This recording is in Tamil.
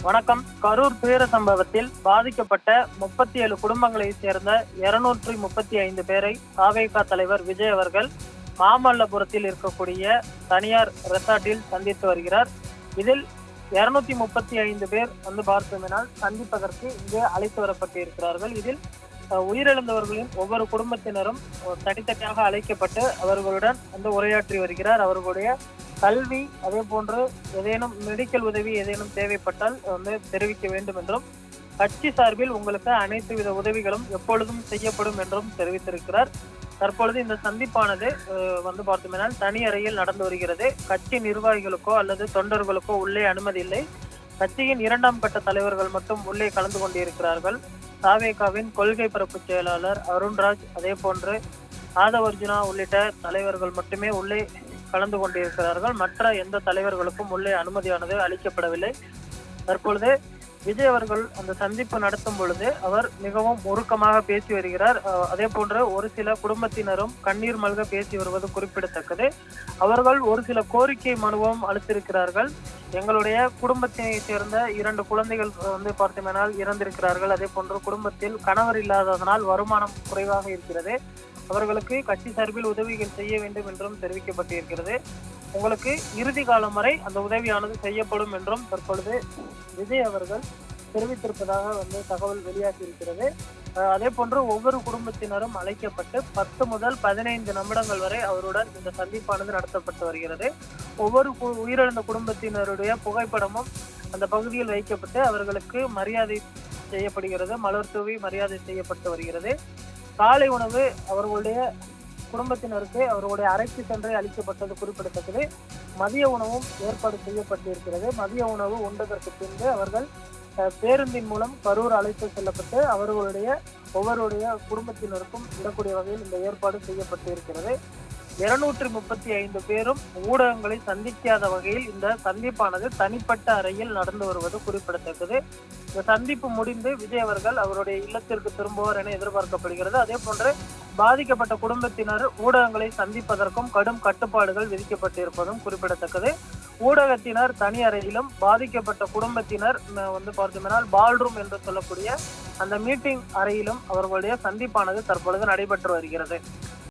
வணக்கம். கரூர் துயர சம்பவத்தில் பாதிக்கப்பட்ட 37 குடும்பங்களைச் சேர்ந்த 235 பேரை தாவேகா தலைவர் விஜய் அவர்கள் மாமல்லபுரத்தில் இருக்கக்கூடிய தனியார் ரெசார்ட்டில் சந்தித்து வருகிறார். இதில் 235 பேர் பார்த்தோம்னால் சந்திப்பதற்கு இங்கே அழைத்து வரப்பட்டு இருக்கிறார்கள். இதில் உயிரிழந்தவர்களின் ஒவ்வொரு குடும்பத்தினரும் தனித்தனியாக அழைக்கப்பட்டு அவர்களுடன் உரையாற்றி வருகிறார். அவர்களுடைய கல்வி, அதே போன்று ஏதேனும் மெடிக்கல் உதவி ஏதேனும் தேவைப்பட்டால் தெரிவிக்க வேண்டும் என்றும், கட்சி சார்பில் உங்களுக்கு அனைத்து வித உதவிகளும் எப்பொழுதும் செய்யப்படும் என்றும் தெரிவித்திருக்கிறார். தற்பொழுது இந்த சந்திப்பானது பார்த்தோம்னால் தனி அறையில் நடந்து வருகிறது. கட்சி நிர்வாகிகளுக்கோ அல்லது தொண்டர்களுக்கோ உள்ளே அனுமதி இல்லை. கட்சியின் 2ஆம் கட்ட தலைவர்கள் மட்டும் உள்ளே கலந்து கொண்டிருக்கிறார்கள். தாவேகாவின் கொள்கை பரப்பு செயலாளர் அருண்ராஜ், அதே போன்று ஆதவர்ஜுனா உள்ளிட்ட தலைவர்கள் மட்டுமே உள்ளே கலந்து கொண்டிருக்கிறார்கள். மற்ற எந்த தலைவர்களுக்கும் உள்ளே அனுமதியானது அளிக்கப்படவில்லை. தற்பொழுது விஜய் அவர்கள் அந்த சந்திப்பு நடத்தும் பொழுது அவர் மிகவும் உருக்கமாக பேசி வருகிறார். அதே போன்று ஒரு சில குடும்பத்தினரும் கண்ணீர் மல்க பேசி வருவது குறிப்பிடத்தக்கது. அவர்கள் ஒரு சில கோரிக்கை மனுவும் அளித்திருக்கிறார்கள். எங்களுடைய குடும்பத்தை சேர்ந்த 2 குழந்தைகள் பார்த்தோம்னால் இறந்திருக்கிறார்கள். அதே போன்று குடும்பத்தில் கணவர் இல்லாததனால் வருமானம் குறைவாக இருக்கிறது. அவர்களுக்கு கட்சி சார்பில் உதவிகள் செய்ய வேண்டும் என்றும் தெரிவிக்கப்பட்டிருக்கிறது. உங்களுக்கு இறுதி காலம் வரை அந்த உதவியானது செய்யப்படும் என்றும் தற்பொழுது விஜய் அவர்கள் தெரிவித்திருப்பதாக தகவல் வெளியாகி இருக்கிறது. அதே போன்று ஒவ்வொரு குடும்பத்தினரும் அழைக்கப்பட்டு 10 முதல் 15 நிமிடங்கள் வரை அவருடன் இந்த சந்திப்பானது நடத்தப்பட்டு வருகிறது. ஒவ்வொரு உயிரிழந்த குடும்பத்தினருடைய புகைப்படமும் அந்த பகுதியில் வைக்கப்பட்டு அவர்களுக்கு மரியாதை செய்யப்படுகிறது. மலர் தூவி மரியாதை செய்யப்பட்டு வருகிறது. காலை உணவு அவர்களுடைய குடும்பத்தினருக்கு அவர்களுடைய அறைக்கு சென்று அளிக்கப்பட்டது குறிப்பிடத்தக்கது. மதிய உணவும் ஏற்பாடு செய்யப்பட்டிருக்கிறது. மதிய உணவு உண்டதற்கு பின்பு அவர்கள் பேருந்தின் மூலம் கரூர் அழைத்து செல்லப்பட்டு அவர்களுடைய ஒவ்வொருடைய குடும்பத்தினருக்கும் விடக்கூடிய வகையில் இந்த ஏற்பாடு செய்யப்பட்டு இருக்கிறது. 235 பேரும் ஊடகங்களை சந்திக்காத வகையில் இந்த சந்திப்பானது தனிப்பட்ட அறையில் நடந்து வருவது குறிப்பிடத்தக்கது. இந்த சந்திப்பு முடிந்து விஜய் அவர்கள் அவருடைய இல்லத்திற்கு திரும்புவார் என எதிர்பார்க்கப்படுகிறது. அதே போன்று பாதிக்கப்பட்ட குடும்பத்தினர் ஊடகங்களை சந்திப்பதற்கும் கடும் கட்டுப்பாடுகள் விதிக்கப்பட்டிருப்பதும் குறிப்பிடத்தக்கது. ஊடகத்தினர் தனி அறையிலும், பாதிக்கப்பட்ட குடும்பத்தினர் பார்த்தோம்னால் பால்ரூம் என்று சொல்லக்கூடிய அந்த மீட்டிங் அறையிலும் அவர்களுடைய சந்திப்பானது தற்பொழுது நடைபெற்று வருகிறது.